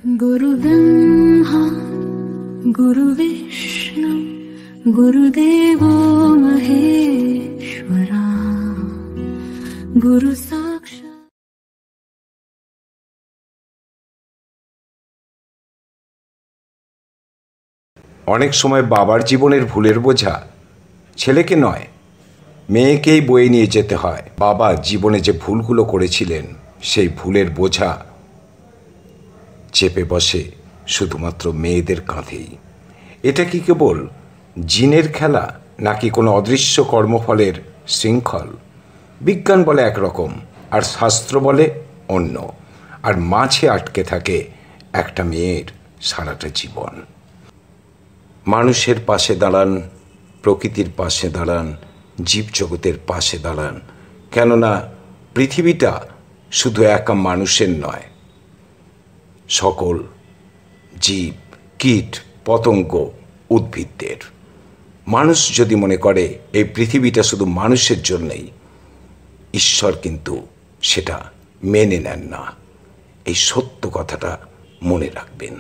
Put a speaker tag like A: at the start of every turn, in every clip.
A: गुरु ब्रह्मा गुरु विष्णु गुरुदेवो महेश्वरा गुरु साक्षात्।
B: অনেক সময় বাবার জীবনের ভুলের বোঝা ছেলেকে নয়, মেয়েকেই বয়ে নিয়ে যেতে হয়। বাবা জীবনে যে ভুলগুলো করেছিলেন সেই ভুলের বোঝা চেপে বসে শুধুমাত্র মেয়েদের কাঁধেই। এটা কি কেবল জিনের খেলা, নাকি কোনো অদৃশ্য কর্মফলের শৃঙ্খল? বিজ্ঞান বলে একরকম আর শাস্ত্র বলে অন্য, আর মাঝে আটকে থাকে একটা মেয়ের সারাটা জীবন। মানুষের পাশে দাঁড়ান, প্রকৃতির পাশে দাঁড়ান, জীবজগতের পাশে দাঁড়ান, কেননা পৃথিবীটা শুধু একা মানুষের নয়, সকল জীব, কীট, পতঙ্গ, উদ্ভিদদের। মানুষ যদি মনে করে এই পৃথিবীটা শুধু মানুষের জন্যই, ঈশ্বর কিন্তু সেটা মেনে নেন না। এই সত্য কথাটা মনে রাখবেন।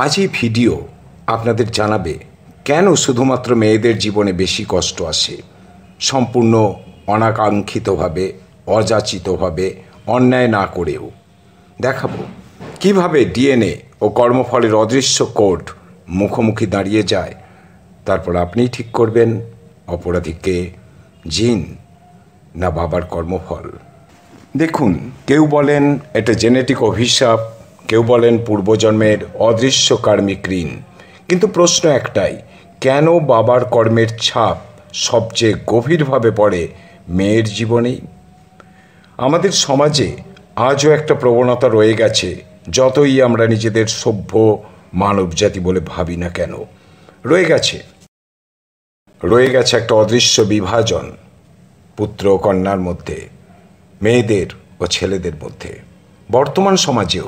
B: আজ এই ভিডিও আপনাদের জানাবে কেন শুধুমাত্র মেয়েদের জীবনে বেশি কষ্ট আসে, সম্পূর্ণ অনাকাঙ্ক্ষিতভাবে, অযাচিতভাবে, অন্যায় না করেও। দেখাবো কিভাবে ডিএনএ ও কর্মফলের অদৃশ্য কোড মুখোমুখি দাঁড়িয়ে যায়। তারপর আপনিই ঠিক করবেন অপরাধীকে জিন না বাবার কর্মফল। দেখুন, কেউ বলেন এটা জেনেটিক অভিশাপ, কেউ বলেন পূর্বজন্মের অদৃশ্য কার্মিক ঋণ। কিন্তু প্রশ্ন একটাই, কেন বাবার কর্মের ছাপ সবচেয়ে গভীরভাবে পড়ে মেয়ের জীবনেই? আমাদের সমাজে আজও একটা প্রবণতা রয়ে গেছে, যতই আমরা নিজেদের সভ্য মানবজাতি বলে ভাবি না কেন, রয়ে গেছে একটা অদৃশ্য বিভাজন পুত্র ও কন্যার মধ্যে, মেয়েদের ও ছেলেদের মধ্যে। বর্তমান সমাজেও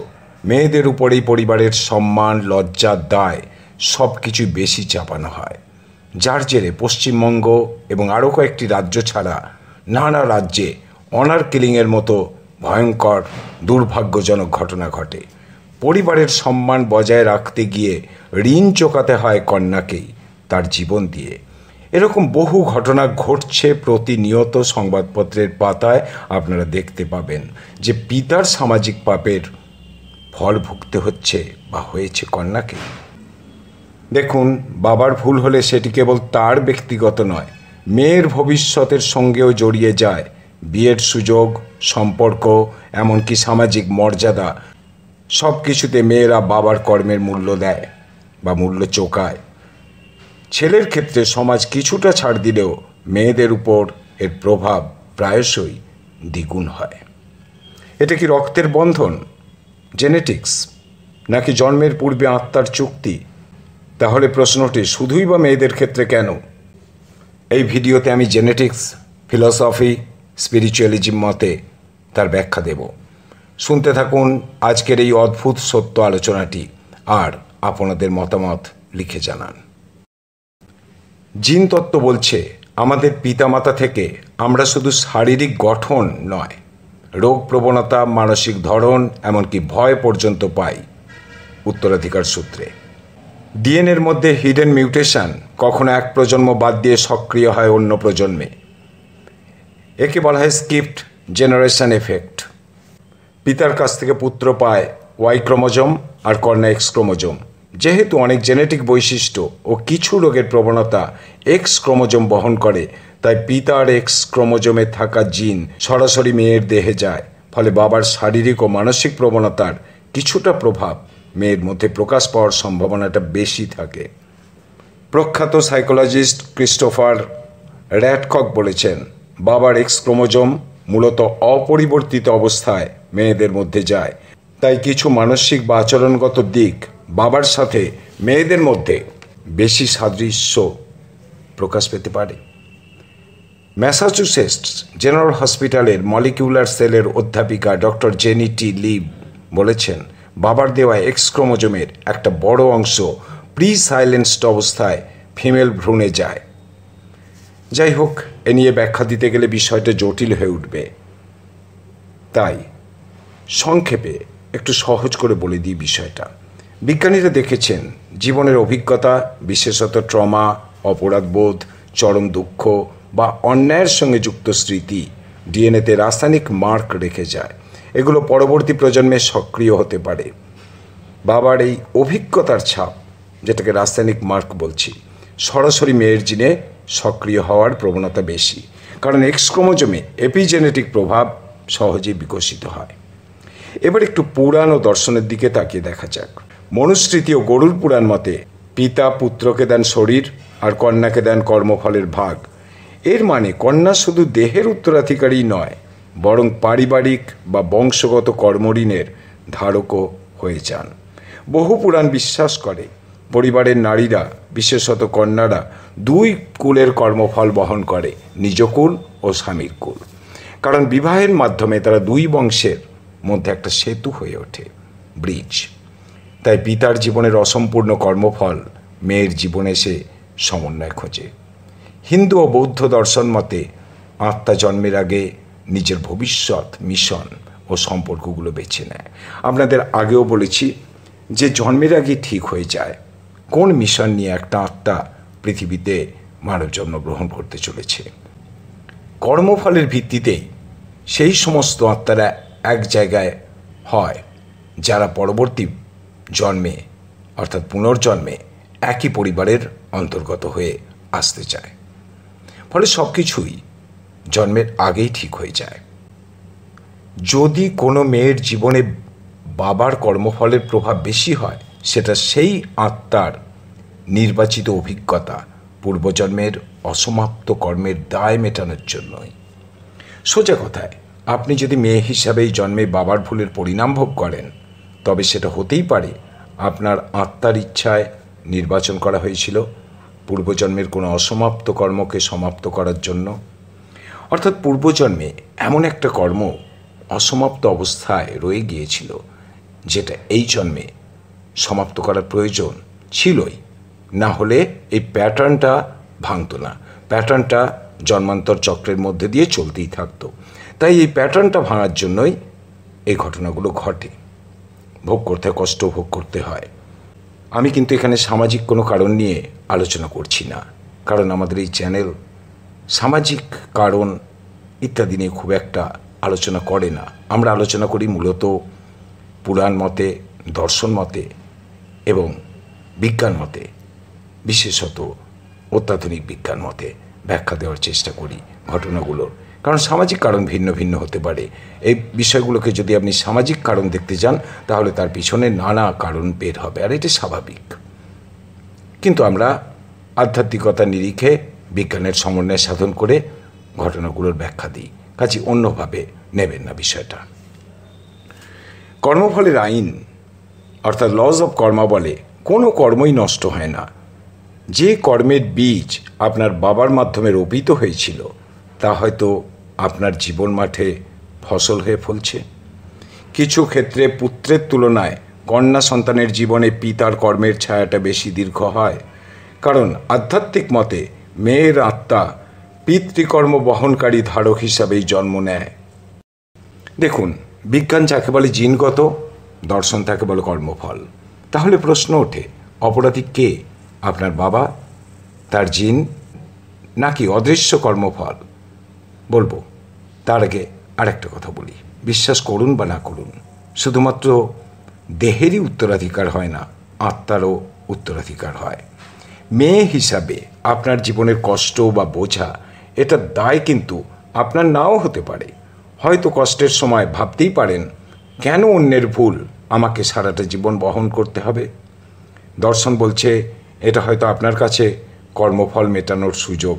B: মেয়েদের উপরেই পরিবারের সম্মান, লজ্জা, দায় সব কিছু বেশি চাপানো হয়, যার জেরে পশ্চিমবঙ্গ এবং আরও কয়েকটি রাজ্য ছাড়া নানা রাজ্যে অনার কিলিংয়ের মতো ভয়ঙ্কর দুর্ভাগ্যজনক ঘটনা ঘটে। পরিবারের সম্মান বজায় রাখতে গিয়ে ঋণ চোকাতে হয় কন্যাকেই তার জীবন দিয়ে। এরকম বহু ঘটনা ঘটছে প্রতিনিয়ত। সংবাদপত্রের পাতায় আপনারা দেখতে পাবেন যে পিতার সামাজিক পাপের ফল ভুগতে হচ্ছে বা হয়েছে কন্যাকে। দেখুন, বাবার ভুল হলে সেটি কেবল তার ব্যক্তিগত নয়, মেয়ের ভবিষ্যতের সঙ্গেও জড়িয়ে যায়। বিয়ের সুযোগ, সম্পর্ক, এমনকি সামাজিক মর্যাদা, সব কিছুতে মেয়েরা বাবার কর্মের মূল্য দেয় বা মূল্য চোকায়। ছেলের ক্ষেত্রে সমাজ কিছুটা ছাড় দিলেও মেয়েদের উপর এর প্রভাব প্রায়শই দ্বিগুণ হয়। এটা কি রক্তের বন্ধন, জেনেটিক্স, নাকি জন্মের পূর্বে আত্মার চুক্তি? তাহলে প্রশ্নটি শুধুই বা মেয়েদের ক্ষেত্রে কেন? এই ভিডিওতে আমি জেনেটিক্স, ফিলসফি, স্পিরিচুয়ালিজম মতে তার ব্যাখ্যা দেব। শুনতে থাকুন আজকের এই অদ্ভুত সত্য আলোচনাটি, আর আপনাদের মতামত লিখে জানান। জিন তত্ত্ব বলছে আমাদের পিতামাতা থেকে আমরা শুধু শারীরিক গঠন নয়, রোগ প্রবণতা, মানসিক ধরন, এমনকি ভয় পর্যন্ত পাই উত্তরাধিকার সূত্রে। ডিএনএর মধ্যে হিডেন মিউটেশন কখনো এক প্রজন্ম বাদ দিয়ে সক্রিয় হয় অন্য প্রজন্মে। একে বলা হয় স্কিপড জেনারেশন এফেক্ট। পিতার কাছ থেকে পুত্র পায় ওয়াই ক্রোমোজোম আর কন্যা এক্স ক্রোমোজোম। যেহেতু অনেক জেনেটিক বৈশিষ্ট্য ও কিছু রোগের প্রবণতা এক্স ক্রোমোজোম বহন করে, তাই পিতার এক্স ক্রোমোজোমে থাকা জিন সরাসরি মেয়ের দেহে যায়। ফলে বাবার শারীরিক ও মানসিক প্রবণতার কিছুটা প্রভাব মেয়ের মধ্যে প্রকাশ পাওয়ার সম্ভাবনাটা বেশি থাকে। প্রখ্যাত সাইকোলজিস্ট ক্রিস্টোফার র্যাডকক বলেছেন, বাবার এক্স ক্রোমোজোম মূলত অপরিবর্তিত অবস্থায় মেয়েদের মধ্যে যায়, তাই কিছু মানসিক বা আচরণগত দিক বাবার সাথে মেয়েদের মধ্যে বেশি সাদৃশ্য প্রকাশ পেতে পারে। ম্যাসাচুসেটস জেনারেল হসপিটালের মলিকিউলার সেলের অধ্যাপিকা ডক্টর জেনি টি লিভ বলেছেন, বাবার দেওয়া এক্স ক্রোমোজোমের একটা বড় অংশ প্রি সাইলেন্সড অবস্থায় ফিমেল ভ্রূণে যায়। যাই হোক, এ নিয়ে ব্যাখ্যা দিতে গেলে বিষয়টা জটিল হয়ে উঠবে। তাই সংক্ষেপে একটু সহজ করে বলে দিই বিষয়টা। বিজ্ঞানীরা দেখেছেন জীবনের অভিজ্ঞতা, বিশেষত ট্রমা, অপরাধবোধ, চরম দুঃখ বা অন্যায়ের সঙ্গে যুক্ত স্মৃতি ডিএনএতে রাসায়নিক মার্ক রেখে যায়। এগুলো পরবর্তী প্রজন্মে সক্রিয় হতে পারে। বাবার এই অভিজ্ঞতার ছাপ, যেটাকে রাসায়নিক মার্ক বলছি, সরাসরি মেয়ের জিনে সক্রিয় হওয়ার প্রবণতা বেশি, কারণ এক্স ক্রোমোজোমে এপিজেনেটিক প্রভাব সহজেই বিকশিত হয়। এবার একটু পুরাণ ও দর্শনের দিকে তাকিয়ে দেখা যাক। মনুস্মৃতি ও গরুড় পুরাণ মতে পিতা পুত্রকে দেন শরীর আর কন্যাকে দেন কর্মফলের ভাগ। এর মানে কন্যা শুধু দেহের উত্তরাধিকারী নয়, বরং পারিবারিক বা বংশগত কর্মঋণের ধারকও হয়ে যান। বহু পুরাণ বিশ্বাস করে পরিবারের নারীরা, বিশেষত কন্যারা, দুই কুলের কর্মফল বহন করে, নিজ কুল ও স্বামীর কুল। কারণ বিবাহের মাধ্যমে তারা দুই বংশের মধ্যে একটা সেতু হয়ে ওঠে, ব্রিজ। তাই পিতার জীবনের অসম্পূর্ণ কর্মফল মেয়ের জীবনে এসে সমন্বয় খোঁজে। হিন্দু ও বৌদ্ধ দর্শন মতে আত্মা জন্মের আগে নিজের ভবিষ্যৎ মিশন ও সম্পর্কগুলো বেছে নেয়। আপনাদের আগেও বলেছি যে জন্মের আগে ঠিক হয়ে যায় কোন মিশন নিয়ে একটা আত্মা পৃথিবীতে মানব জন্ম গ্রহণ করতে চলেছে। কর্মফলের ভিত্তিতেই সেই সমস্ত আত্মারা এক জায়গায় হয় যারা পরবর্তী জন্মে অর্থাৎ পুনর্জন্মে একই পরিবারের অন্তর্গত হয়ে আসতে চায়। ফলে সব কিছুই জন্মের আগেই ঠিক হয়ে যায়। যদি কোনো মেয়ের জীবনে বাবার কর্মফলের প্রভাব বেশি হয়, সেটা সেই আত্মার নির্বাচিত অভিজ্ঞতা, পূর্বজন্মের অসমাপ্ত কর্মের দায় মেটানোর জন্যই। সোজা কথায়, আপনি যদি মেয়ে হিসাবেই জন্মে বাবার ভুলের পরিণাম ভোগ করেন, তবে সেটা হতেই পারে আপনার আত্মার ইচ্ছায় নির্বাচন করা হয়েছিল পূর্বজন্মের কোনো অসমাপ্ত কর্মকে সমাপ্ত করার জন্য। অর্থাৎ পূর্বজন্মে এমন একটা কর্ম অসমাপ্ত অবস্থায় রয়ে গিয়েছিল, যেটা এই জন্মে সমাপ্ত করার প্রয়োজন ছিলই, না হলে এই প্যাটার্নটা ভাঙত না। প্যাটার্নটা জন্মান্তর চক্রের মধ্যে দিয়ে চলতেই থাকতো। তাই এই প্যাটার্নটা ভাঙার জন্যই এই ঘটনাগুলো ঘটে, ভোগ করতে কষ্ট ভোগ করতে হয়। আমি কিন্তু এখানে সামাজিক কোনো কারণ নিয়ে আলোচনা করছি না, কারণ আমাদের এই চ্যানেল সামাজিক কারণ ইত্যাদি নিয়ে খুব একটা আলোচনা করে না। আমরা আলোচনা করি মূলত পুরাণ মতে, দর্শন মতে এবং বিজ্ঞান মতে, বিশেষত অত্যাধুনিক বিজ্ঞান মতে ব্যাখ্যা দেওয়ার চেষ্টা করি ঘটনাগুলোর। কারণ সামাজিক কারণ ভিন্ন ভিন্ন হতে পারে। এই বিষয়গুলোকে যদি আপনি সামাজিক কারণ দেখতে যান, তাহলে তার পিছনে নানা কারণ বের হবে, আর এটি স্বাভাবিক। কিন্তু আমরা আধ্যাত্মিকতার নিরিখে বিজ্ঞানের সমন্বয় সাধন করে ঘটনাগুলোর ব্যাখ্যা দিই, কাজে অন্যভাবে নেবেন না বিষয়টা। কর্মফলের আইন অর্থাৎ লজ অফ কর্মা বলে কোনো কর্মই নষ্ট হয় না। যে কর্মের বীজ আপনার বাবার মাধ্যমে রোপিত হয়েছিল, তা হয়তো আপনার জীবন মাঠে ফসল হয়ে ফলছে। কিছু ক্ষেত্রে পুত্রের তুলনায় কন্যা সন্তানের জীবনে পিতার কর্মের ছায়াটা বেশি দীর্ঘ হয়, কারণ আধ্যাত্মিক মতে মেয়ের আত্মা পিতৃকর্ম বহনকারী ধারক হিসাবেই জন্ম নেয়। দেখুন, বিজ্ঞান যাকে বলে জিনগত, দর্শন তাকে বলে কর্মফল। তাহলে প্রশ্ন ওঠে, অপরাধী কে? আপনার বাবা, তার জিন, নাকি অদৃশ্য কর্মফল? বলবো। তার আগে আরেকটা কথা বলি, বিশ্বাস করুন বা না করুন, শুধুমাত্র দেহেরই উত্তরাধিকার হয় না, আত্মারও উত্তরাধিকার হয়। মেয়ে হিসাবে আপনার জীবনের কষ্ট বা বোঝা, এটার দায় কিন্তু আপনার নাও হতে পারে। হয়তো কষ্টের সময় ভাবতেই পারেন, কেন অন্যের ভুল আমাকে সারাটা জীবন বহন করতে হবে? দর্শন বলছে এটা হয়তো আপনার কাছে কর্মফল মেটানোর সুযোগ,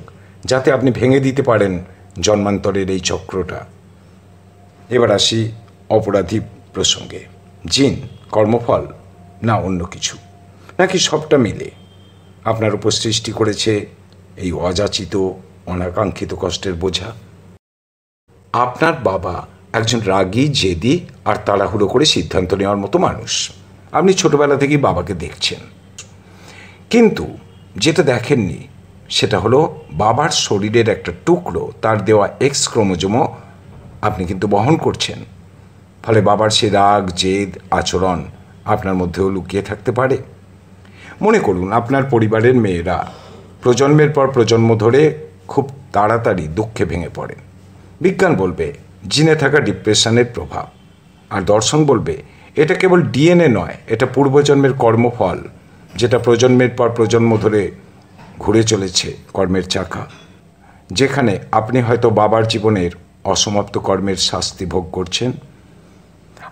B: যাতে আপনি ভেঙে দিতে পারেন জন্মান্তরের এই চক্রটা। এবার আসি অপরাধী প্রসঙ্গে। জিন, কর্মফল, না অন্য কিছু, নাকি সবটা মিলে আপনার উপর সৃষ্টি করেছে এই অযাচিত অনাকাঙ্ক্ষিত কষ্টের বোঝা? আপনার বাবা একজন রাগী, জেদি আর তাড়াহুড়ো করে সিদ্ধান্ত নেওয়ার মতো মানুষ। আপনি ছোটবেলা থেকেই বাবাকে দেখছেন, কিন্তু যেটা দেখেননি সেটা হলো বাবার শরীরের একটা টুকরো, তার দেওয়া এক্স ক্রোমোজোমও আপনি কিন্তু বহন করছেন। ফলে বাবার সে রাগ, জেদ, আচরণ আপনার মধ্যেও লুকিয়ে থাকতে পারে। মনে করুন আপনার পরিবারের মেয়েরা প্রজন্মের পর প্রজন্ম ধরে খুব তাড়াতাড়ি দুঃখে ভেঙে পড়েন। বিজ্ঞান বলবে জিনে থাকা ডিপ্রেশনের প্রভাব, আর দর্শন বলবে এটা কেবল ডিএনএ নয়, এটা পূর্বজন্মের কর্মফল, যেটা প্রজন্মের পর প্রজন্ম ধরে ঘুরে চলেছে কর্মের চাকা, যেখানে আপনি হয়তো বাবার জীবনের অসমাপ্ত কর্মের শাস্তি ভোগ করছেন।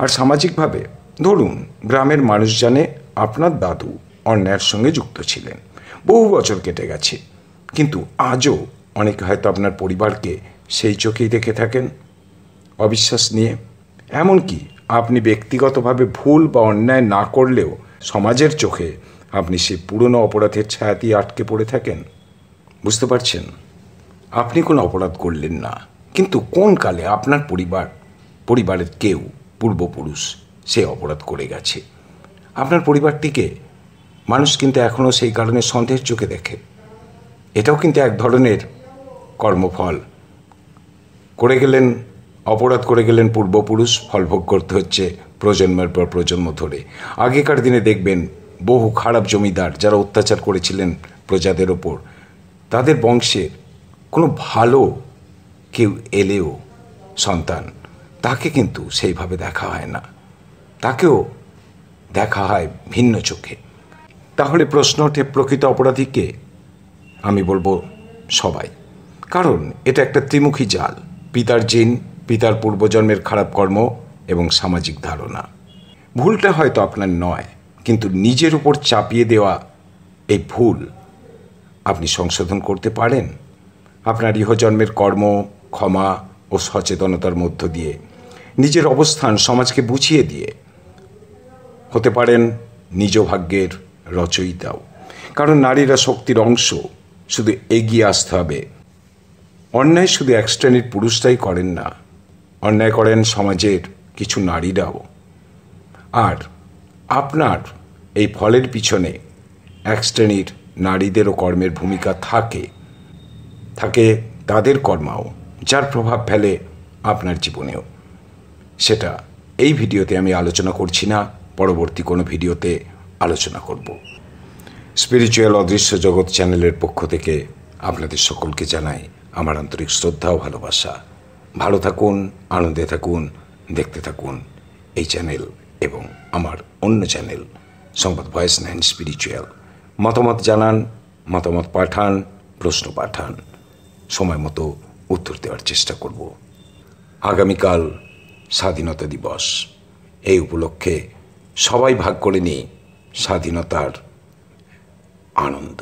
B: আর সামাজিকভাবে ধরুন গ্রামের মানুষ জানে আপনার দাদু অন্যায়ের সঙ্গে যুক্ত ছিলেন, বহু বছর কেটে গেছে, কিন্তু আজও অনেকে হয়তো আপনার পরিবারকে সেই চোখেই দেখে থাকেন, অবিশ্বাস নিয়ে। এমনকি আপনি ব্যক্তিগতভাবে ভুল বা অন্যায় না করলেও সমাজের চোখে আপনি সেই পুরনো অপরাধের ছায়াতেই আটকে পড়ে থাকেন। বুঝতে পারছেন? আপনি কোনো অপরাধ করলেন না, কিন্তু কোন কালে আপনার পরিবারের কেউ পূর্বপুরুষ সে অপরাধ করে গেছে। আপনার পরিবারটিকে মানুষ কিন্তু এখনও সেই কারণে সন্দেহের চোখে দেখে। এটাও কিন্তু এক ধরনের কর্মফল। অপরাধ করে গেলেন পূর্বপুরুষ, ফল ভোগ করতে হচ্ছে প্রজন্মের পর প্রজন্ম ধরে। আগেকার দিনে দেখবেন বহু খারাপ জমিদার যারা অত্যাচার করেছিলেন প্রজাদের ওপর, তাদের বংশের কোনো ভালো কেউ এলেও সন্তান, তাকে কিন্তু সেইভাবে দেখা হয় না, তাকেও দেখা হয় ভিন্ন চোখে। তাহলে প্রশ্ন ওঠে, প্রকৃত অপরাধী কে? আমি বলবো সবাই, কারণ এটা একটা ত্রিমুখী জাল। পিতার জিন, পিতার পূর্বজন্মের খারাপ কর্ম এবং সামাজিক ধারণা। ভুলটা হয়তো আপনার নয়, কিন্তু নিজের উপর চাপিয়ে দেওয়া এই ভুল আপনি সংশোধন করতে পারেন আপনার ইহজন্মের কর্ম, ক্ষমা ও সচেতনতার মধ্য দিয়ে। নিজের অবস্থান সমাজকে বুঝিয়ে দিয়ে হতে পারেন নিজ ভাগ্যের রচয়িতাও। কারণ নারীরা শক্তির অংশ, শুধু এগিয়ে আসতে হবে। অন্যায় শুধু এক শ্রেণীর পুরুষরাই করেন না, অন্যায় করেন সমাজের কিছু নারীরাও। আর আপনার এই ফলের পিছনে এক শ্রেণীর নারীদেরও কর্মের ভূমিকা থাকে তাদের কর্মাও, যার প্রভাব ফেলে আপনার জীবনেও। সেটা এই ভিডিওতে আমি আলোচনা করছি না, পরবর্তী কোনো ভিডিওতে আলোচনা করব। স্পিরিচুয়াল অদৃশ্য জগৎ চ্যানেলের পক্ষ থেকে আপনাদের সকলকে জানাই আমার আন্তরিক শ্রদ্ধা ও ভালোবাসা। ভালো থাকুন, আনন্দে থাকুন, দেখতে থাকুন এই চ্যানেল এবং আমার অন্য চ্যানেল সংবাদ ভয়েস 9 স্পিরিচুয়াল। মতামত জানান, মতামত পাঠান, প্রশ্ন পাঠান, সময় মতো উত্তর দেওয়ার চেষ্টা করব। আগামীকাল স্বাধীনতা দিবস, এই উপলক্ষে সবাই ভাগ করে নিই স্বাধীনতার আনন্দ।